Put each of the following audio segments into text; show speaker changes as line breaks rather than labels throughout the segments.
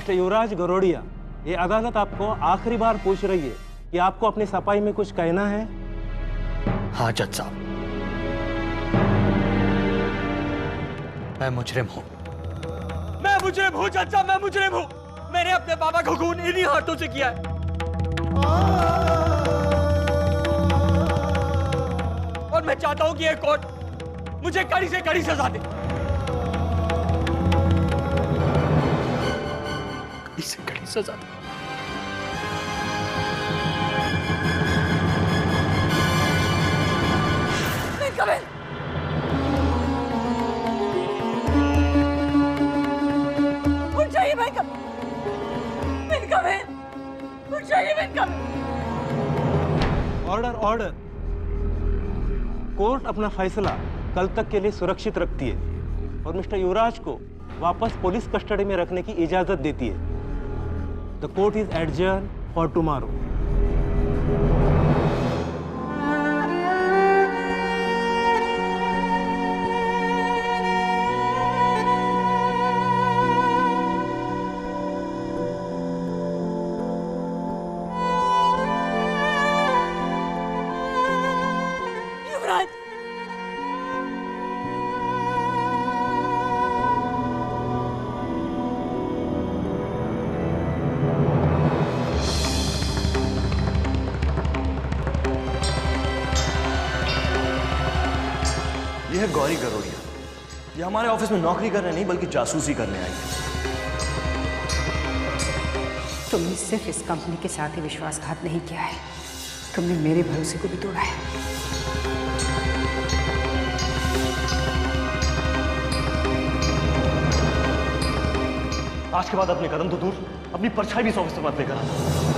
Mister युवराज गरोड़िया, ये अदालत आपको आखिरी बार पूछ रही है कि आपको अपनी सफाई में कुछ कहना है।
हाँ जज साहब, मैं मुजरिम हूँ।
मैं मुजरिम हूँ जज साहब, मैं मुजरिम हूँ। मैंने अपने पापा को खून इन्हीं हाथों से किया है और मैं चाहता हूँ कि ये कोर्ट मुझे कड़ी से कड़ी सजा दे।
कड़ी से कड़ी सजा दे।
Order order. कोर्ट अपना फैसला कल तक के लिए सुरक्षित रखती है और मिस्टर युवराज को वापस पुलिस कस्टडी में रखने की इजाजत देती है। The court is adjourn for tomorrow.
ये है गौरी गरोड़िया। ये हमारे ऑफिस में नौकरी करने नहीं बल्कि जासूसी करने आई है।
तुमने सिर्फ इस कंपनी के साथ ही विश्वासघात नहीं किया है, तुमने मेरे भरोसे को भी तोड़ा है।
आज के बाद अपने कदम तो दूर, अपनी परछाई भी इस ऑफिस में मत लेकर आना।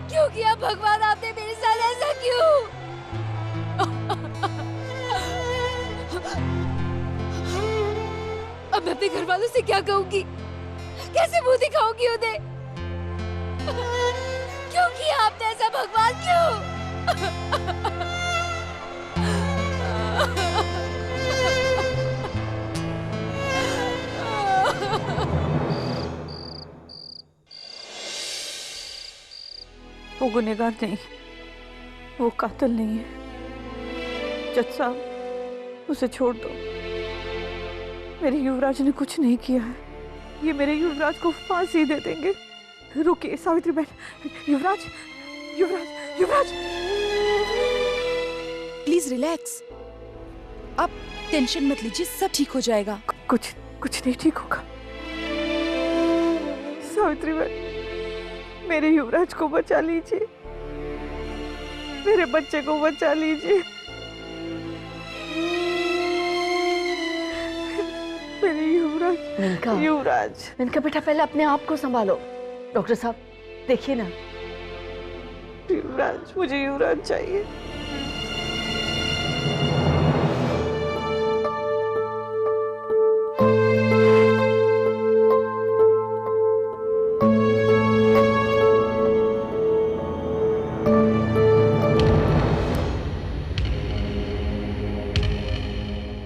क्यों किया भगवान आपने मेरे साथ ऐसा क्यों? अब मैं अपने घर वालों से क्या कहूंगी, कैसे मुंह दिखाऊंगी उन्हें? क्यों किया आपने ऐसा भगवान, क्यों?
वो गुनहगार नहीं, वो कातिल नहीं है। जज साहब, उसे छोड़ दो। मेरे युवराज ने कुछ नहीं किया है, ये मेरे युवराज को फांसी दे देंगे। रुकिए सावित्री बहन, युवराज युवराज युवराज
प्लीज रिलैक्स, आप टेंशन मत लीजिए, सब ठीक हो जाएगा।
कुछ नहीं ठीक होगा। सावित्री बहन, मेरे युवराज को बचा लीजिए, मेरे बच्चे को बचा लीजिए, मेरे युवराज। युवराज
इनका बेटा, पहले अपने आप को संभालो। डॉक्टर साहब देखिए ना।
युवराज, मुझे युवराज चाहिए।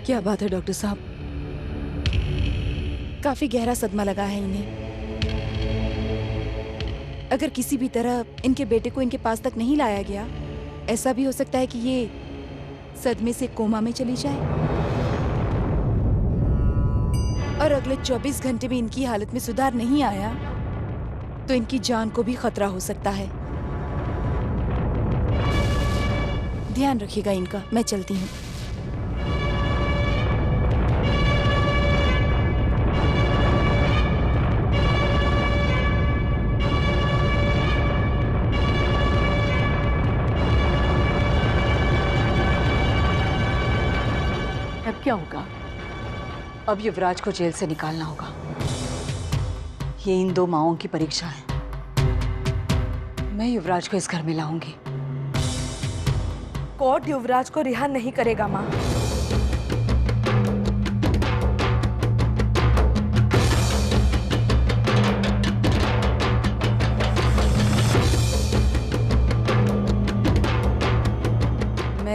क्या बात है डॉक्टर साहब, काफी गहरा सदमा लगा है इन्हें। अगर किसी भी तरह इनके बेटे को इनके पास तक नहीं लाया गया, ऐसा भी हो सकता है कि ये सदमे से कोमा में चली जाए और अगले 24 घंटे में इनकी हालत में सुधार नहीं आया तो इनकी जान को भी खतरा हो सकता है। ध्यान रखिएगा इनका, मैं चलती हूँ।
अब क्या होगा? अब युवराज को जेल से निकालना होगा। ये इन दो माओं की परीक्षा है। मैं युवराज को इस घर में लाऊंगी।
कोर्ट युवराज को रिहा नहीं करेगा माँ।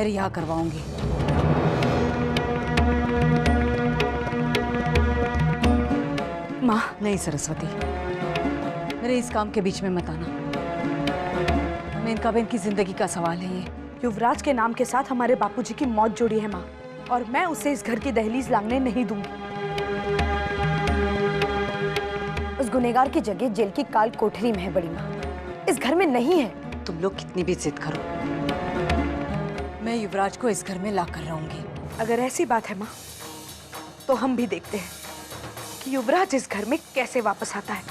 मैं रिहा करवाऊंगी।
माँ,
नहीं सरस्वती, मेरे इस काम के बीच में मत आना। मेनका बहन की जिंदगी का सवाल है ये।
युवराज के नाम के साथ हमारे बापूजी की मौत जुड़ी है माँ, और मैं उसे इस घर की दहलीज लांघने नहीं दूंगी। उस गुनहगार की जगह जेल की काल कोठरी में है बड़ी माँ, इस घर में नहीं है।
तुम लोग कितनी भी जिद करो, मैं युवराज को इस घर में ला कर रहूंगी।
अगर ऐसी बात है माँ, तो हम भी देखते हैं कि युवराज इस घर में कैसे वापस आता है।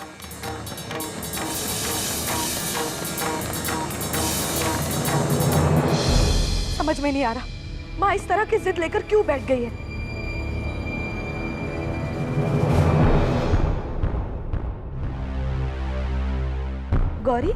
समझ में नहीं आ रहा माँ इस तरह की जिद लेकर क्यों बैठ गई है। गौरी,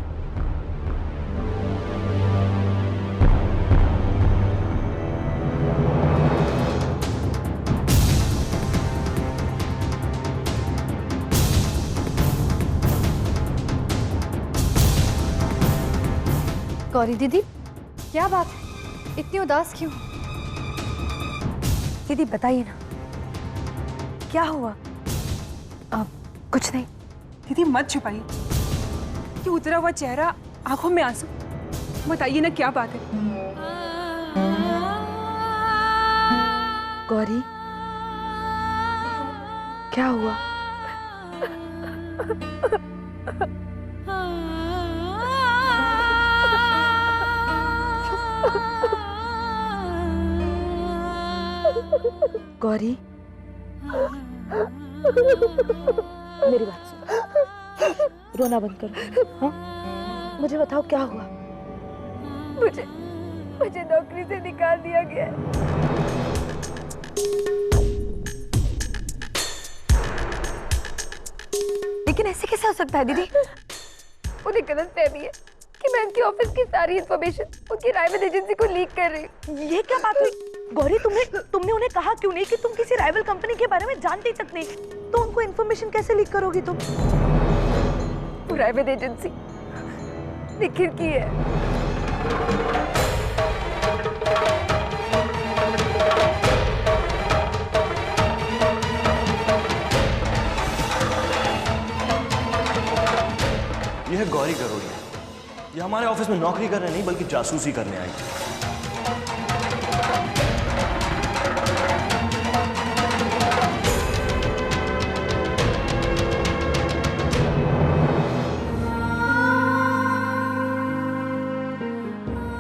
गौरी दीदी, क्या बात है, इतनी उदास क्यों?
दीदी बताइए ना, क्या हुआ? कुछ नहीं।
दीदी मत छुपाइए, कि उतरा हुआ चेहरा, आंखों में आंसू। बताइए ना क्या बात है।
गौरी, क्या हुआ? गौरी, मेरी बात सुनो, रोना बंद करो। हाँ, मुझे बताओ क्या हुआ? मुझे नौकरी से निकाल दिया गया है। लेकिन ऐसे कैसे हो सकता है दीदी?
उन्हें गलतफहमी है कि मैं उनकी ऑफिस की सारी इंफॉर्मेशन उनकी राइवल एजेंसी को लीक कर रही हूँ।
ये क्या बात हुई? गौरी, तुमने उन्हें कहा क्यों नहीं कि तुम किसी राइवल कंपनी के बारे में जानती तक नहीं? तो उनको इंफॉर्मेशन कैसे लीक करोगी तुम?
वो राइवल एजेंसी निखिल की है।
यह है गौरी गरोड़िया। ये हमारे ऑफिस में नौकरी करने नहीं बल्कि जासूसी करने आई थी।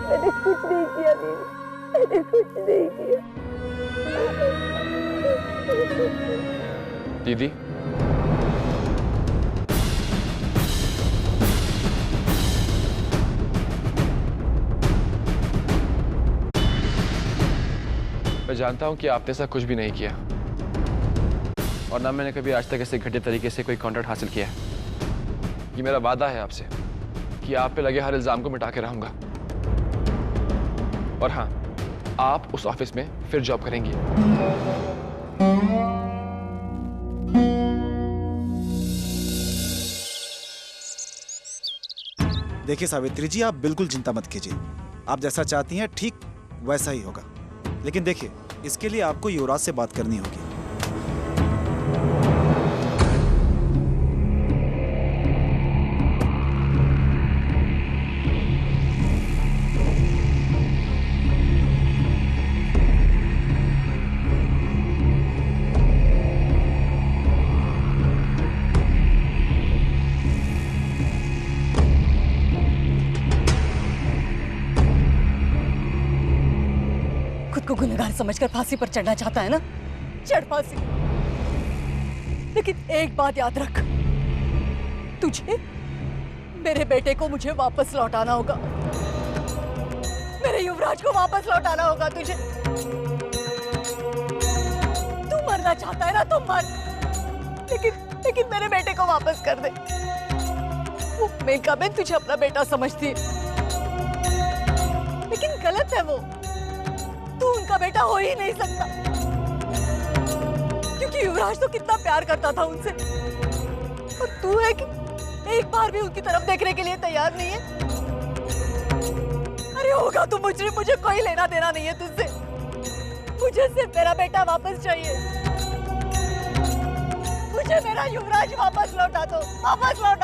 मैंने कुछ नहीं किया दीदी, मैंने कुछ नहीं किया।
दीदी, मैं जानता हूं कि आपने ऐसा कुछ भी नहीं किया, और ना मैंने कभी आज तक ऐसे घटिया तरीके से कोई कॉन्ट्रैक्ट हासिल किया है। ये मेरा वादा है आपसे कि आप पे लगे हर इल्जाम को मिटा के रहूंगा। और हाँ, आप उस ऑफिस में फिर जॉब करेंगी।
देखिए सावित्री जी, आप बिल्कुल चिंता मत कीजिए। आप जैसा चाहती हैं ठीक वैसा ही होगा। लेकिन देखिए, इसके लिए आपको युवराज से बात करनी होगी।
खुद को गुनहगार समझकर फांसी पर चढ़ना चाहता है ना? चढ़ फांसी। लेकिन एक बात याद रख, तुझे मेरे बेटे को मुझे वापस लौटाना होगा। मेरे युवराज को वापस लौटाना होगा तुझे। तू मरना चाहता है ना, तुम मर, लेकिन मेरे बेटे को वापस कर दे। वो मेनका बहन तुझे अपना बेटा समझती है, लेकिन गलत है वो। तू उनका बेटा हो ही नहीं सकता, क्योंकि युवराज तो कितना प्यार करता था उनसे, और तू है कि एक बार भी उनकी तरफ देखने के लिए तैयार नहीं है।
अरे होगा तो मुझे कोई लेना देना नहीं है तुझसे। मुझे सिर्फ मेरा बेटा वापस चाहिए। मुझे मेरा युवराज वापस लौटा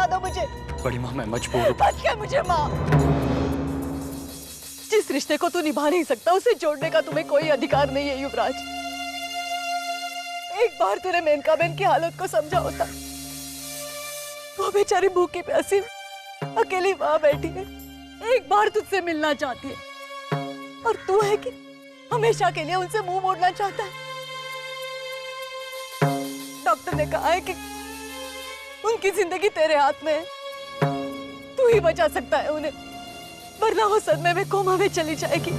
दो मुझे।
बड़ी माँ मैं मजबूर हूँ।
बच गया मुझे माँ। जिस रिश्ते को तू निभा नहीं सकता उसे जोड़ने का तुम्हें कोई अधिकार नहीं है युवराज। एक बार तूने मेनका बहन की हालत को समझा होता। वो बेचारी भूखी प्यासी अकेली वहां बैठी है, एक बार तुझसे मिलना चाहती है और तू है कि हमेशा के लिए उनसे मुंह मोड़ना चाहता है। डॉक्टर ने कहा है कि उनकी जिंदगी तेरे हाथ में है, तू ही बचा सकता है उन्हें, वरना वो सदमे में कोमा में चली जाएगी।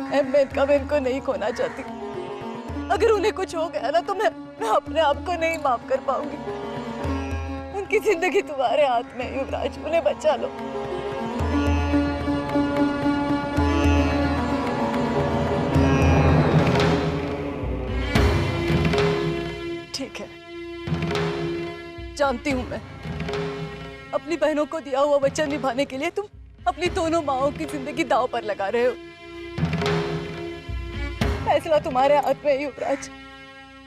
मैं मेनका बहन को नहीं खोना चाहती। अगर उन्हें कुछ हो गया ना तो मैं अपने आप को नहीं माफ कर पाऊंगी। उनकी जिंदगी तुम्हारे हाथ में है युवराज, उन्हें बचा लो। ठीक है, जानती हूं मैं अपनी बहनों को दिया हुआ वचन निभाने के लिए तुम अपनी दोनों माओं की जिंदगी दांव पर लगा रहे हो। फैसला तुम्हारे हाथ में है युवराज,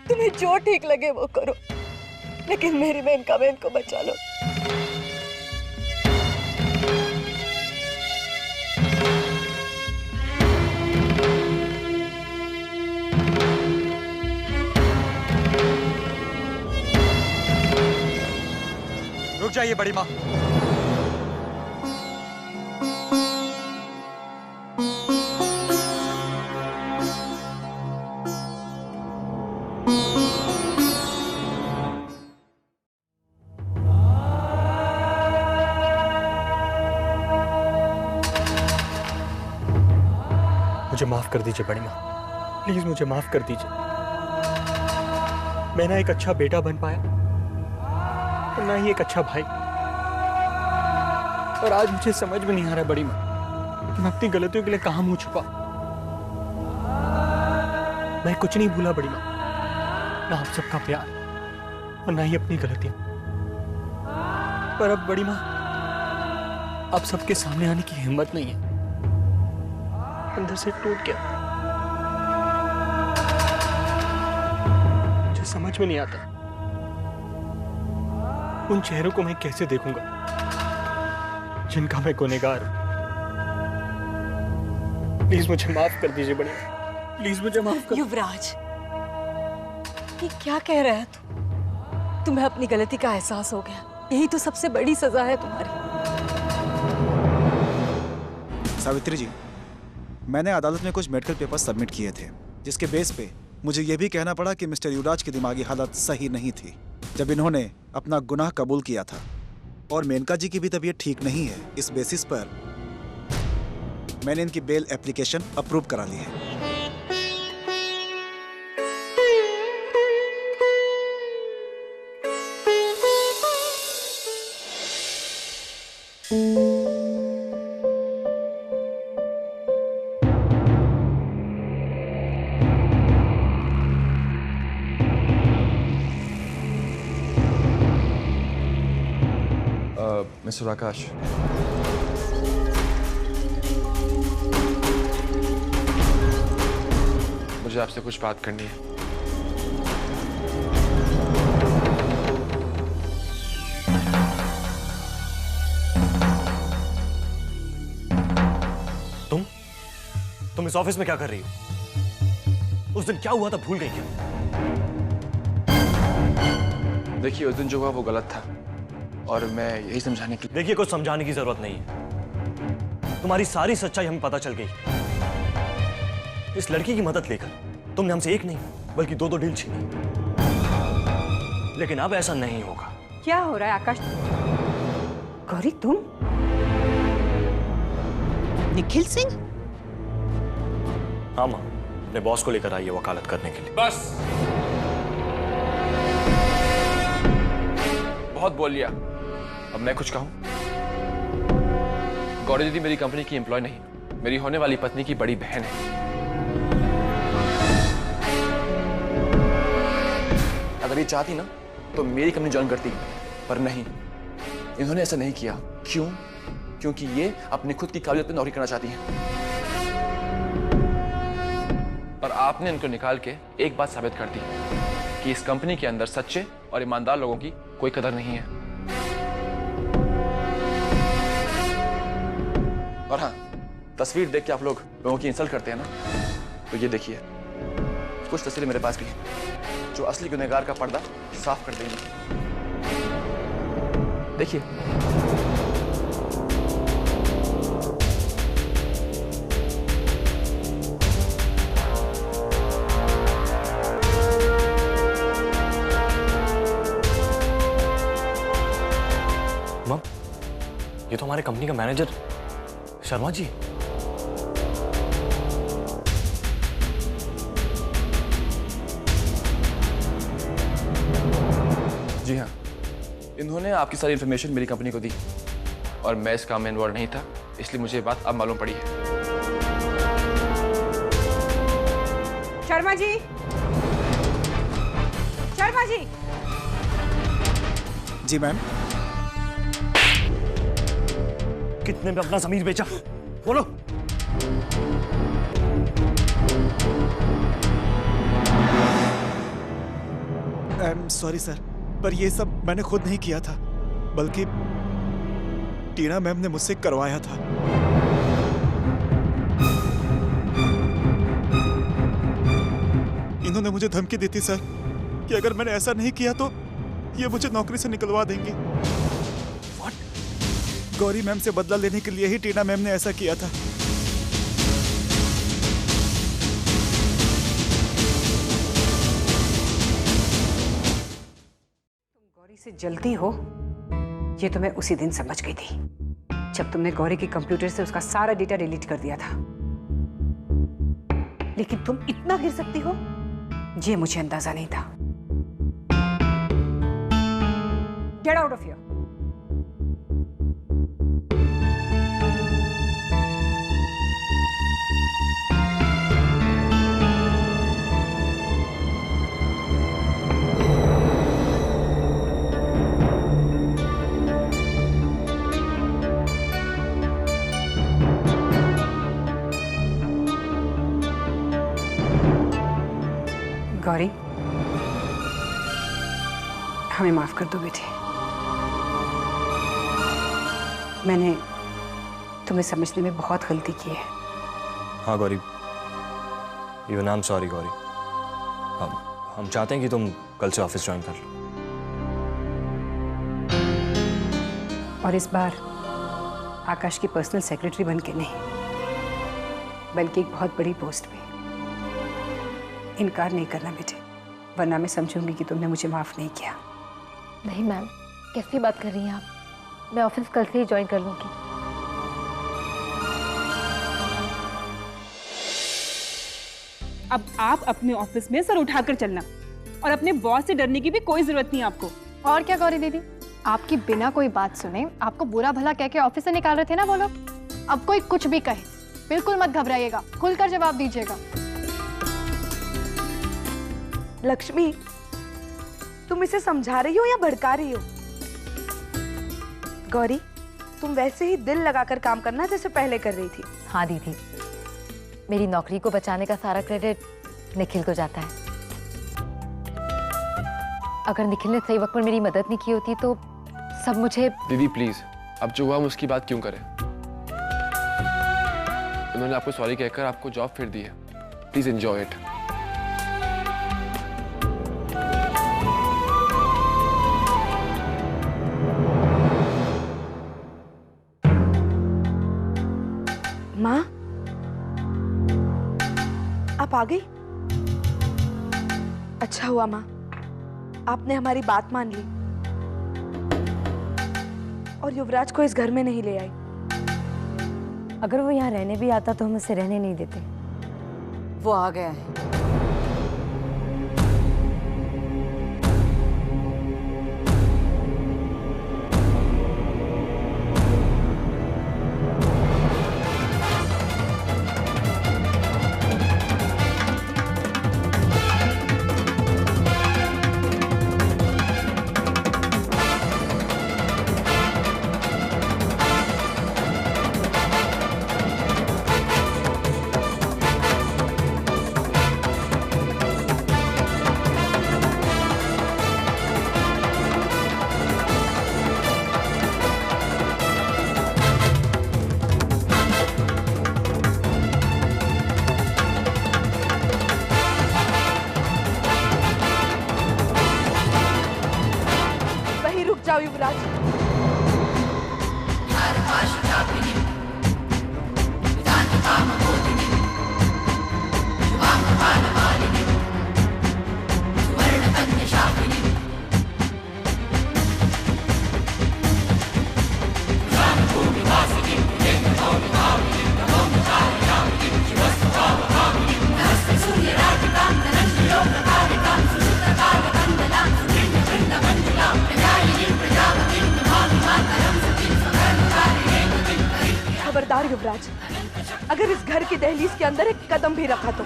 तुम्हें जो ठीक लगे वो करो, लेकिन मेरी मेनका बहन को बचा लो।
रुक जाइए बड़ी माँ।
मुझे माफ कर दीजिए बड़ी माँ, प्लीज मुझे माफ कर दीजिए। मैं ना एक अच्छा बेटा बन पाया और ना ही एक अच्छा भाई। और आज मुझे समझ में नहीं आ रहा बड़ी माँ कि मैं अपनी गलतियों के लिए कहां मुंह छुपा। मैं कुछ नहीं भूला बड़ी माँ, ना आप सबका प्यार और ना ही अपनी गलतियां। पर अब बड़ी माँ अब सबके सामने आने की हिम्मत नहीं है, अंदर से टूट गया। मुझे समझ में नहीं आता उन चेहरों को मैं कैसे देखूंगा जिनका मैं गुनहगार हूं। प्लीज मुझे माफ कर दीजिए बड़ी, प्लीज मुझे माफ कर।
युवराज, ये क्या कह रहा है तू? तुम्हें अपनी गलती का एहसास हो गया, यही तो सबसे बड़ी सजा है तुम्हारी।
सावित्री जी, मैंने अदालत में कुछ मेडिकल पेपर सबमिट किए थे, जिसके बेस पे मुझे यह भी कहना पड़ा कि मिस्टर युवराज की दिमागी हालत सही नहीं थी जब इन्होंने अपना गुनाह कबूल किया था, और मेनका जी की भी तबीयत ठीक नहीं है। इस बेसिस पर मैंने इनकी बेल एप्लीकेशन अप्रूव करा ली है।
मिस्टर आकाश, मुझे आपसे कुछ बात करनी है।
तुम इस ऑफिस में क्या कर रही हो? उस दिन क्या हुआ था भूल गई क्या?
देखिए, उस दिन जो हुआ वो गलत था और मैं यही समझाने के लिए।
देखिए, कुछ समझाने की जरूरत नहीं है। तुम्हारी सारी सच्चाई हमें पता चल गई। इस लड़की की मदद लेकर तुमने हमसे एक नहीं बल्कि दो डील छीनी, लेकिन अब ऐसा नहीं होगा।
क्या हो रहा है आकाश? गौरी, तुम?
निखिल सिंह?
हाँ माँ, अपने बॉस को लेकर आई है वकालत करने के लिए।
बस, बहुत बोल लिया। अब मैं कुछ कहूं? गौरी दीदी मेरी कंपनी की एम्प्लॉय नहीं, मेरी होने वाली पत्नी की बड़ी बहन है। अगर ये चाहती ना तो मेरी कंपनी ज्वाइन करती, पर नहीं, इन्होंने ऐसा नहीं किया। क्यों? क्योंकि ये अपनी खुद की काबिलियत पे नौकरी करना चाहती हैं। और आपने इनको निकाल के एक बात साबित कर दी कि इस कंपनी के अंदर सच्चे और ईमानदार लोगों की कोई कदर नहीं है। और हाँ, तस्वीर देख के आप लोगों की इंसल्ट करते हैं ना, तो ये देखिए कुछ तस्वीरें मेरे पास भी हैं जो असली गुनहगार का पर्दा साफ कर देंगी। देखिए,
मम, ये तो हमारे कंपनी का मैनेजर शर्मा जी।
जी हाँ, इन्होंने आपकी सारी इन्फॉर्मेशन मेरी कंपनी को दी और मैं इस काम में इन्वॉल्व नहीं था, इसलिए मुझे ये बात अब मालूम पड़ी है।
शर्मा जी, शर्मा जी।
जी मैम।
कितने में अपना जमीन बेचा, बोलो।
आई एम सॉरी सर, पर ये सब मैंने खुद नहीं किया था, बल्कि टीना मैम ने मुझसे करवाया था। इन्होंने मुझे धमकी दी थी सर कि अगर मैंने ऐसा नहीं किया तो ये मुझे नौकरी से निकलवा देंगे। गौरी मैम से बदला लेने के लिए ही टीना मैम ने ऐसा किया था।
तुम गौरी से जलती हो, ये तो मैं उसी दिन समझ गई थी जब तुमने गौरी के कंप्यूटर से उसका सारा डेटा डिलीट कर दिया था। लेकिन तुम इतना गिर सकती हो, ये मुझे अंदाजा नहीं था। Get out of here. Gauri, हमें माफ कर दो बेटे। मैंने तुम्हें समझने में बहुत गलती की है।
हाँ Gauri, even I am sorry Gauri. हम चाहते हैं कि तुम कल से ऑफिस ज्वाइन कर लो।
और इस बार आकाश की पर्सनल सेक्रेटरी बन के नहीं, बल्कि एक बहुत बड़ी पोस्ट पे। इनकार नहीं करना बेटे, वरना मैं समझूंगी कि तुमने मुझे माफ नहीं किया।
नहीं मैम, कैसी बात कर रही हैं आप? मैं ऑफिस कल से ही ज्वाइन कर लूंगी।
अब आप अपने ऑफिस में सर उठाकर चलना, और अपने बॉस से डरने की भी कोई जरूरत नहीं आपको।
और क्या गौरी दीदी, आपकी बिना कोई बात सुने आपको बुरा भला कह के ऑफिस से निकाल रहे थे ना वो लोग। अब कोई कुछ भी कहे, बिल्कुल मत घबराइएगा, खुलकर जवाब दीजिएगा।
लक्ष्मी, तुम इसे समझा रही हो या भड़का रही हो? गौरी, तुम वैसे ही दिल लगाकर काम करना जैसे पहले कर रही थी।
हाँ दीदी, मेरी नौकरी को बचाने का सारा क्रेडिट निखिल को जाता है। अगर निखिल ने सही वक्त पर मेरी मदद नहीं की होती तो सब मुझे।
दीदी प्लीज, अब जो हुआ हम उसकी बात क्यों करें? उन्होंने आपको सॉरी कहकर आपको जॉब फिर दी है। Please enjoy it.
माँ, आप आ गई? अच्छा हुआ माँ, आपने हमारी बात मान ली और युवराज को इस घर में नहीं ले आई।
अगर वो यहाँ रहने भी आता तो हम उसे रहने नहीं देते।
वो आ गया है।
युवराज। खबरदार युवराज, अगर इस घर की दहलीज के अंदर एक कदम भी रखा तो